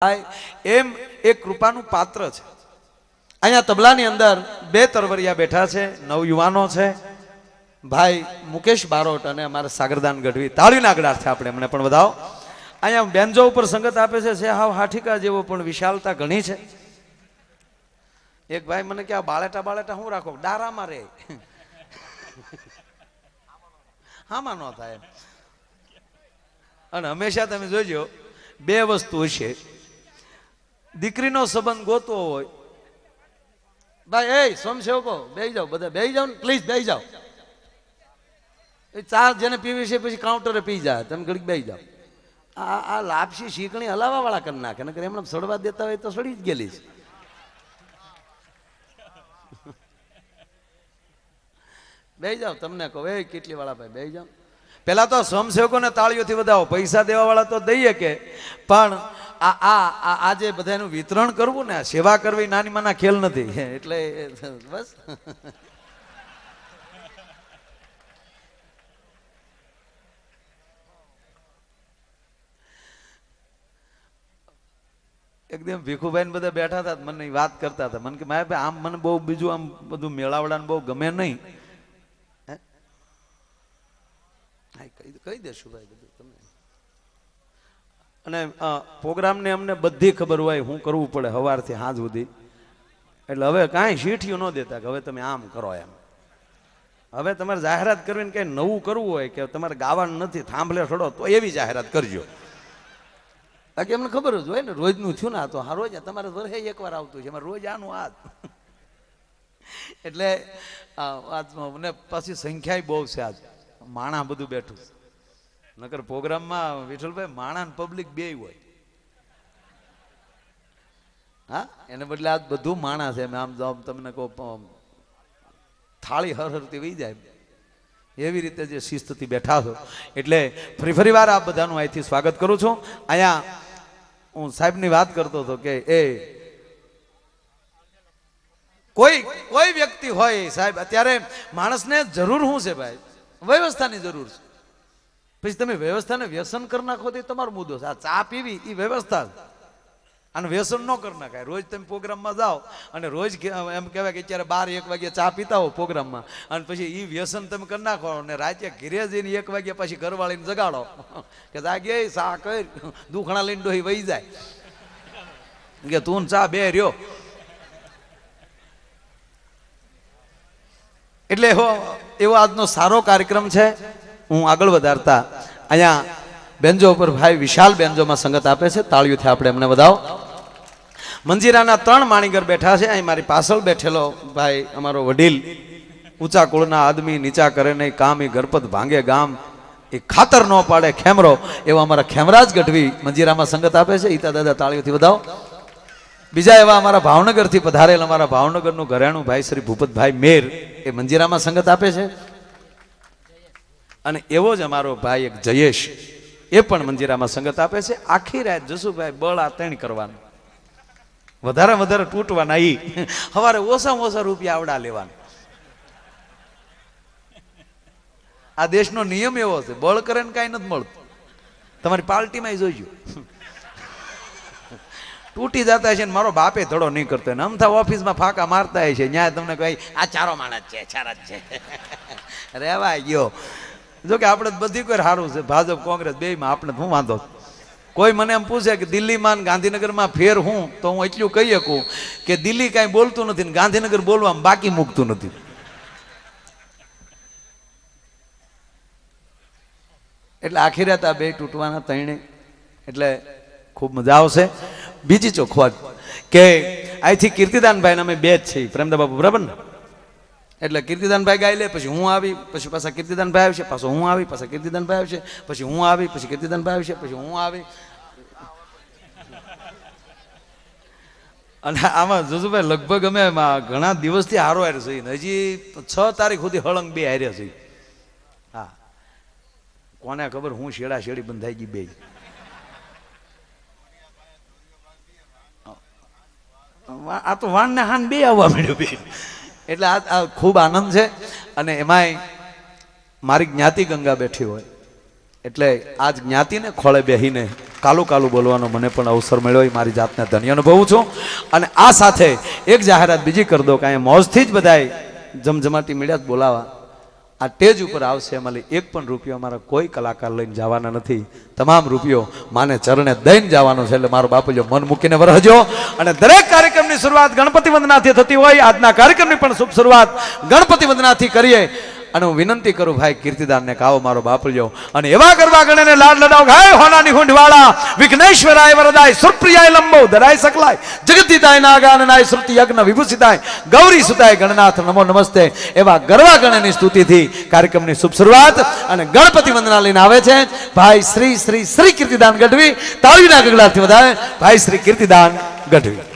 એમ એક કૃપાનું પાત્ર છે। અહીંયા તબલાની અંદર બે તરવરિયા બેઠા છે, નવયુવાનો છે, ભાઈ મુકેશ બારોટ અને અમારા સાગરદાન ગઢવી। તાળીના ગળાથી આપણે એમને પણ વધાવો। અહીંયા બેન્જો ઉપર સંગત આપે છે હાવ હાઠીકા જેવો પણ વિશાલતા ઘણી છે। એક ભાઈ મને કે આ બાળેટા બાળેટા હું રાખો, ડારામાં રે હામાં ન થાય। અને હંમેશા તમે જોજો બે વસ્તુ છે, દીકરીનો સંબંધ ગોતવો હોય ભાઈ, એ સમસેવકો બેહી જાઓ, બધા બેહી જાઓ ને પ્લીઝ, બેહી જાઓ। એ ચા જેને પીવી છે પછી કાઉન્ટરે પી જાય, તમે ઘડીક બેહી જાઓ। આ લાપસી શીકણી હલાવા વાળા કરી નાખે, નકર એમને સડવા દેતા હોય તો સડી જ ગયેલી છે। બેહી જાઓ, તમને કહો એ કેટલી વાળા ભાઈ બેહી જાઓ। પેલા તો સમસેવકોને તાળીઓથી વધાવો, પૈસા દેવા વાળા તો દઈએ કે, પણ આ જે બધાનું વિતરણ કરવું ને, સેવા કરવી નાની માના ખેલ નથી, એટલે બસ એકદમ ભીખુભાઈ ને બધા બેઠા હતા, મને વાત કરતા હતા, મને કે મારે ભાઈ આમ મને બહુ બીજું આમ બધું મેળાવડાને બહુ ગમે નહીં, કહી દેશું ભાઈ બધું તમને। અને પ્રોગ્રામને અમને બધી ખબર હોય શું કરવું પડે સવારથી સાંજ સુધી, એટલે હવે કાંઈ શીઠિયું ન દેતા કે હવે તમે આમ કરો એમ। હવે તમારે જાહેરાત કરવી ને કંઈ નવું કરવું હોય કે તમારે ગાવાનું નથી, થાંભલે છોડો, તો એવી જાહેરાત કરજો, બાકી એમને ખબર જ હોય ને રોજનું થયું ને, તો હા રોજ તમારે વર્ષે એકવાર આવતું છે, એમાં રોજ આનું આ એટલે મને પછી સંખ્યા બહુ છે, આજ માણા બધું બેઠું, નકર પ્રોગ્રામમાં વિઠ્ઠલભાઈ માણા ને પબ્લિક બે હોય, હા એને બદલે આ બધું માણા છે। આમ તમને કહો થાળી હરહરતી વહી જાય એવી રીતે જે શિસ્તથી બેઠા છો, એટલે ફરી વાર આ બધાનું અહીંથી સ્વાગત કરું છું। અહીંયા હું સાહેબની વાત કરતો હતો કે એ કોઈ વ્યક્તિ હોય સાહેબ, અત્યારે માણસને જરૂર શું છે ભાઈ, વ્યવસ્થાની જરૂર છે। પછી તમે વ્યવસ્થાને વ્યસન કરી નાખો તો તમારો મુદ્દો છે। આ ચા પીવી એ વ્યવસ્થા છે, અને વ્યસન ન કરી નાખાય। રોજ તમે પ્રોગ્રામમાં જાઓ અને રોજ એમ કહેવાય કે અત્યારે 12-1 વાગે ચા પીતા હો પ્રોગ્રામમાં, અને પછી એ વ્યસન તમે કરી નાખો અને રાતે ઘરે જઈને 1 વાગ્યા પછી ઘરવાળીને જગાડો કે જાગે ચા કર, દુખણા લઈને ડોહી વહી જાય કે તું ચા બે રહ્યો। એટલે એવો આજનો સારો કાર્યક્રમ છે। હું આગળ વધારતા અહીંયા બેન્જો ઉપર ભાઈ વિશાલ બેન્જોમાં સંગત આપે છે, તાળીઓથી આપણે એમને વધાવો। મંજીરાના 3 માણીગર બેઠા છે। અહીં મારી પાછળ બેઠેલો ભાઈ અમારો વડીલ, ઊંચા કુળના આદમી નીચા કરે નહીં કામ, એ ગરપત ભાંગે ગામ, એ ખાતર ન પાડે ખેમરો, એવા અમારા ખેમરાજ ગઢવી મંજીરામાં સંગત આપે છે, ઈતા દાદા તાળીઓથી વધાવો। બીજા એવા અમારા ભાવનગરથી પધારેલ અમારા ભાવનગરનું ઘરેણું ભાઈ શ્રી ભૂપતભાઈ મેર, એ મંજીરામાં સંગત આપે છે। અને એવો જ અમારો ભાઈ એક જયેશ, એ પણ મંજીરામાં સંગત આપે છે। આખી રાત જસુભાઈ બળ આ ત્રણ કરવાનું, વધારે તૂટવાના, ઈ સવારે ઓછામાં ઓછા રૂપિયા આવડા લેવાના। આ દેશનો નિયમ એવો છે, બળ કરે ને કાંઈ નથી મળતું, તમારી પાર્ટીમાં જોઈજો તૂટી જતા છે ને મારો બાપે ધડો નહીં કરતો, ને અમથા ઓફિસમાં ફાંકા મારતા છે, ન્યાય તમને કહી આ ચારો માણસ છે, ચાર જ છે રેવા ગયો। જો કે આપણે બધી કોઈ સારું છે, ભાજપ કોંગ્રેસ બેયમાં આપણે શું વાંધો। કોઈ મને એમ પૂછે કે દિલ્હીમાં ગાંધીનગરમાં ફેર હું, તો હું એટલું કહી શકું કે દિલ્હી કાંઈ બોલતું નથી ને ગાંધીનગર બોલવામાં બાકી મૂકતું નથી। એટલે આખી રાત આ બે તૂટવાના તણે, એટલે ખૂબ મજા આવશે। બીજી ચોખવટ કે અહીંથી કીર્તિદાનભાઈ અમે બે જ છીએ, પ્રેમદા બાપુ બરાબર ને, એટલે કીર્તિદાનભાઈ ગાઈ લે, પછી હું આવી, પછી પાછા કીર્તિદાનભાઈ આવશે, પાછો હું આવી, પાછા કીર્તિદાનભાઈ આવશે, પછી હું આવી, પછી કીર્તિદાનભાઈ આવશે, પછી હું આવી। અને આમાં જસુભાઈ લગભગ અમે ઘણા દિવસથી હારો હારે છે, હજી 6 તારીખ સુધી હળંગ બે હાર્યા છે। હા, કોને ખબર હું શેડા શેડી બંધાઈ ગઈ બે, આ તો વાન ને હાન બે આવવા માંડ્યો બે, એટલે આ ખૂબ આનંદ છે। અને એમાંય મારી જ્ઞાતિ ગંગા બેઠી હોય, એટલે આજ જ્ઞાતિને ખોળે બેહીને કાલું કાલું બોલવાનો મને પણ અવસર મળ્યો એ મારી જાતને ધન્ય અનુભવું છું. અને આ સાથે એક જાહેરાત બીજી કરી દો કે અહીંયા મોજથી જ બધાય જમજમાટી મળ્યા જ બોલાવા. આ સ્ટેજ ઉપર આવશે એમાં એક પણ રૂપિયો અમારા કોઈ કલાકાર લઈને જવાના નથી. તમામ રૂપિયો માને ચરણે દઈને જવાનો છે. એટલે મારો બાપુજો મન મૂકીને વરહજો. અને દરેક કાર્યક્રમની શરૂઆત ગણપતિ વંદનાથી થતી હોય. આજના કાર્યક્રમની પણ શુભ શરૂઆત ગણપતિ વંદનાથી કરીએ. અને હું વિનંતી કરું ભાઈ કીર્તિદાનને કાવો મારો બાપલ્યો અને એવા ગરબા ગણને લાડ લડાવ ગાય હોનાની હુંડવાળા વિઘ્નેશ્વરાય વરદાય સુરપ્રિયાય લંબો દરાય સકલાય જગતિદાય નાગાનનાય શ્રુતિ યજ્ઞ વિભૂષિતાય ગૌરી સુતાય ગણનાથ નમો નમસ્તે એવા ગરબા ગણની સ્તુતિથી કાર્યક્રમની શુભ શરૂઆત અને ગણપતિ વંદના લઈને આવે છે ભાઈ શ્રી શ્રી શ્રી કીર્તિદાન ગઢવી. તાળીના ગગડાથી વધારે ભાઈ શ્રી કીર્તિદાન ગઢવી.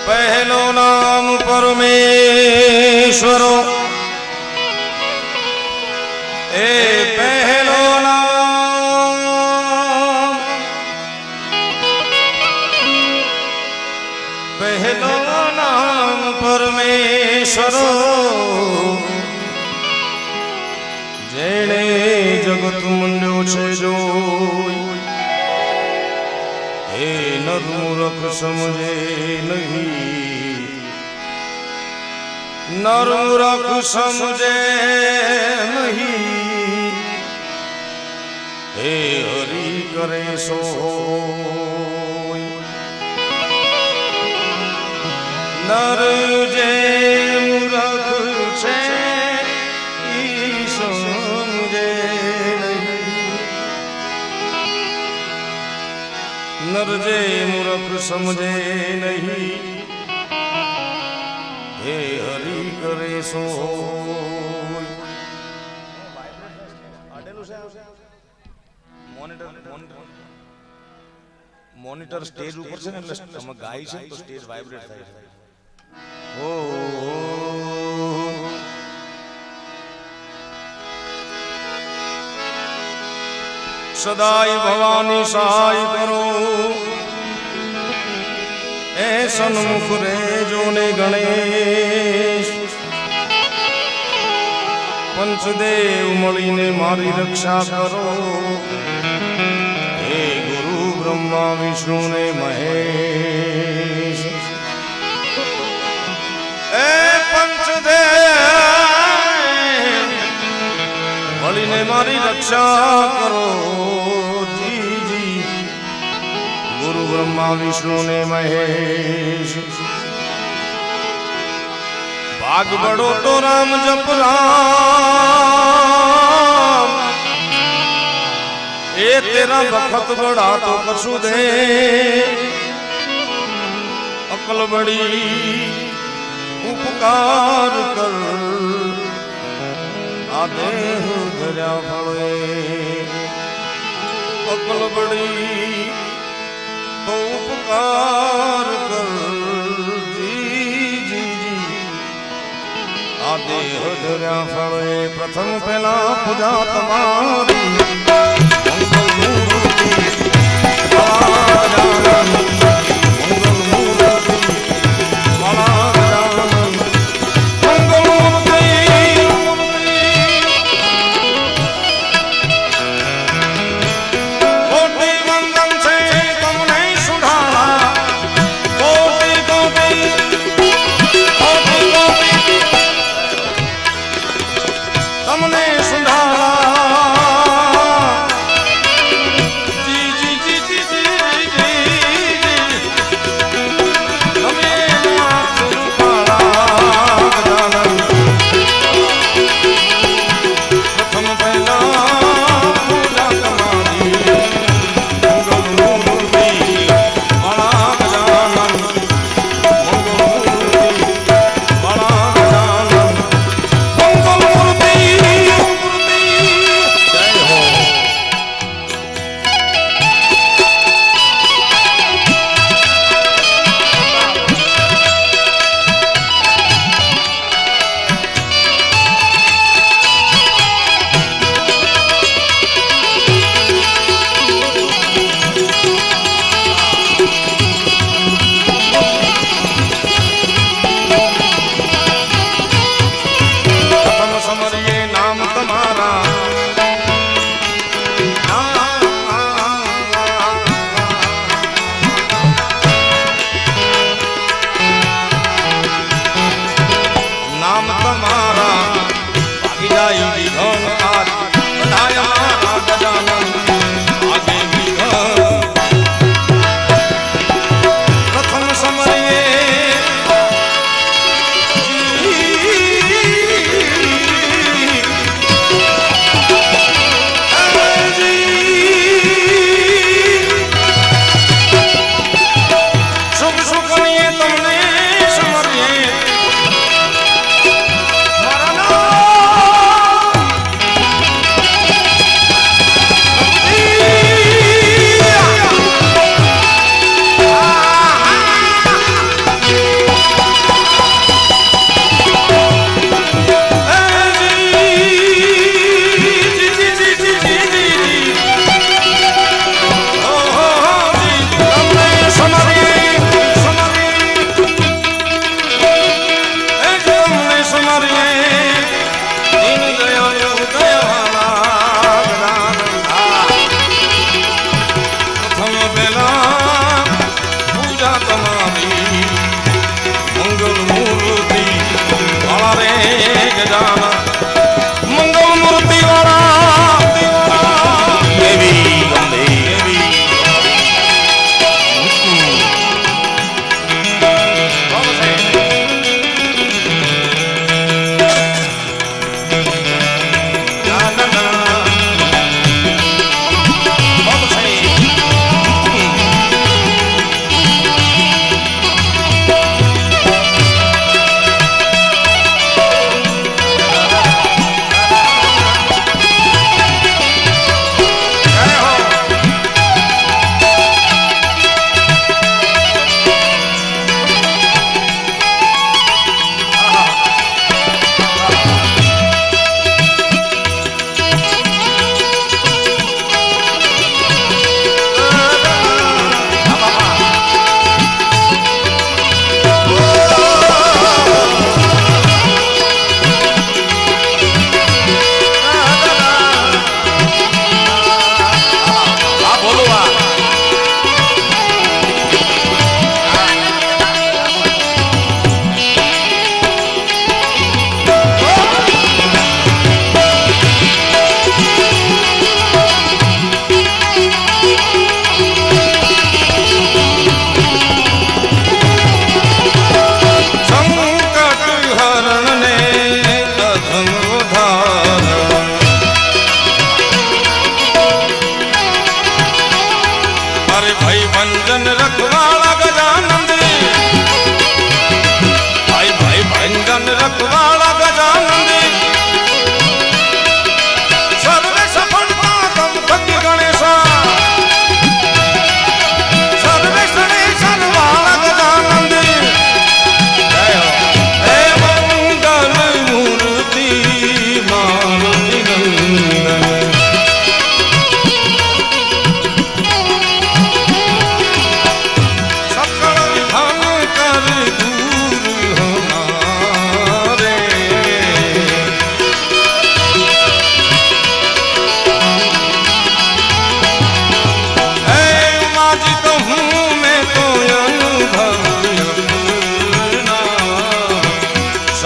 पहलो नाम परमेश्वरो ए पहलो नाम परमेश्वरो जेणे जगत मुंड्यो छे जोई हे नरमूरख समझे नहीं नरमूरख समझे नहीं हे हरि करे सो नर जे मूरख छे ई समझे नहीं नर जे मूरख समझे नहीं हे हरि करे सो મોનિટર સ્ટેજ ઉપર છે ને એટલે તમે ગાય છે ને તો સ્ટેજ વાઇબ્રેટ થાય છે. ઓ સદાય ભવાની સહાય કરો એ સન્મુખ રેજો ને ગણેશ પંચદેવ મળીને મારી રક્ષા કરો હે ગુરુ બ્રહ્મા વિષ્ણુ ને મહેશ એ પંચદેવ મળીને મારી રક્ષા કરો ગુરુ બ્રહ્મા વિષ્ણુ ને મહેશ ભાગ બડો તો રામ જપ રામ એ તેરા વખત બડા તો કશું દે અકલ બડી ઉપકાર કર આ દેહ ધર્યા ફળે અકલ બડી તો ઉપકાર કર આ દેહ ધર્યા ફળે પ્રથમ પહેલા પૂજા તમારી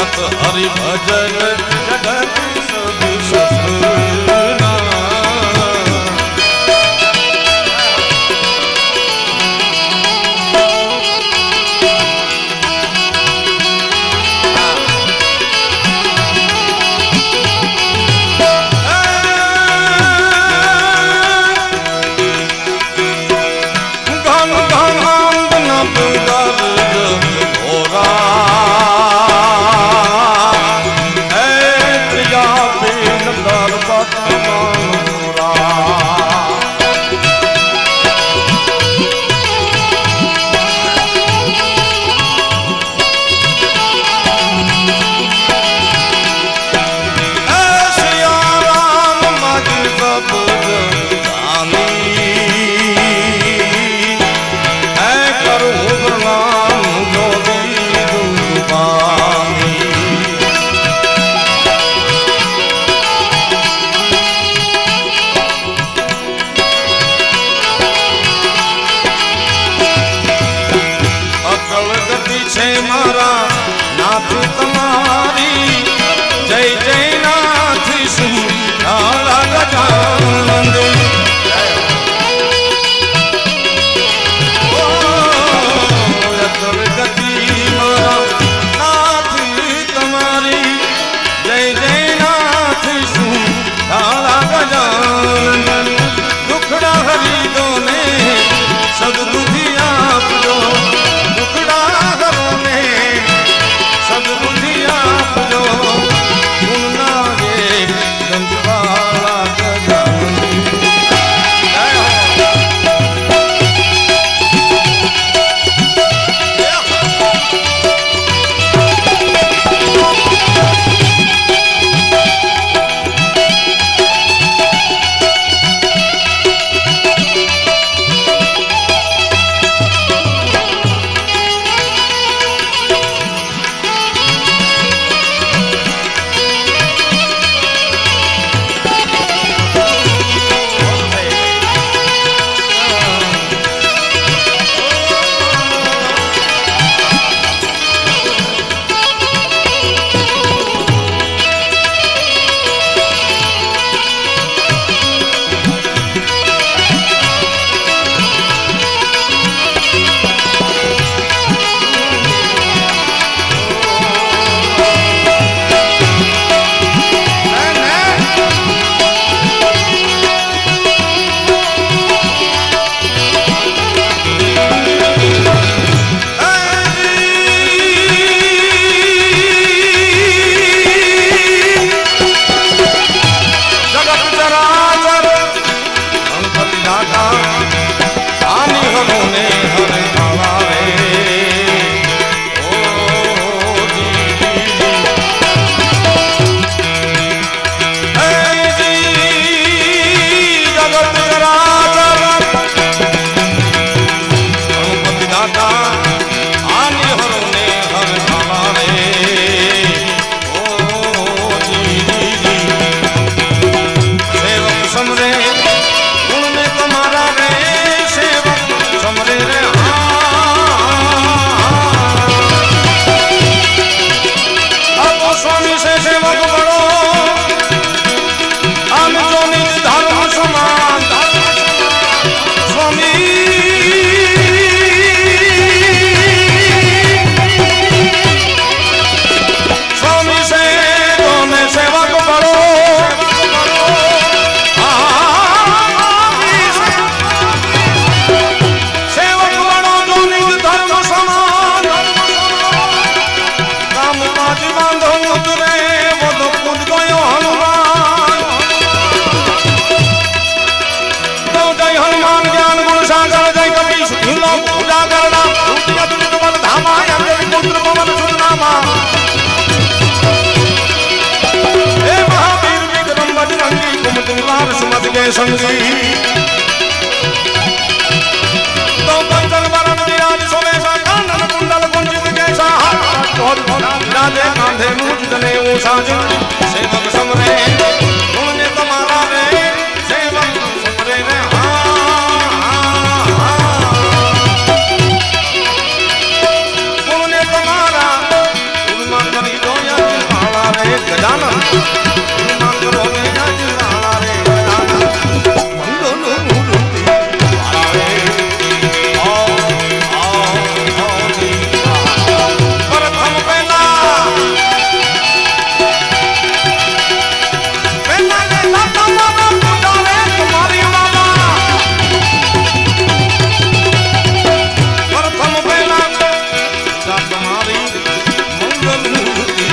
सत हरि भजन जगत सब सपना। संगी तो कंचन वरण विराज सोमेशा कानन कुंडल कुंजित कैसा राजे कांधे मुझ जने ऊषा सेवक समरे उन्होंने तुम्हारा रे सेवक समरे रे उन्होंने तुम्हारा उन्मा करी दो या ગજાનન હનુમાન કરો ને અજવાળા રે ગજાનન મંગલ મૂર્તિ વાળા રે પ્રથમ પહેલા રે દાતા મારા પૂજા રે તમારી બાબા પ્રથમ પહેલા તમારી મંગલ મૂર્તિ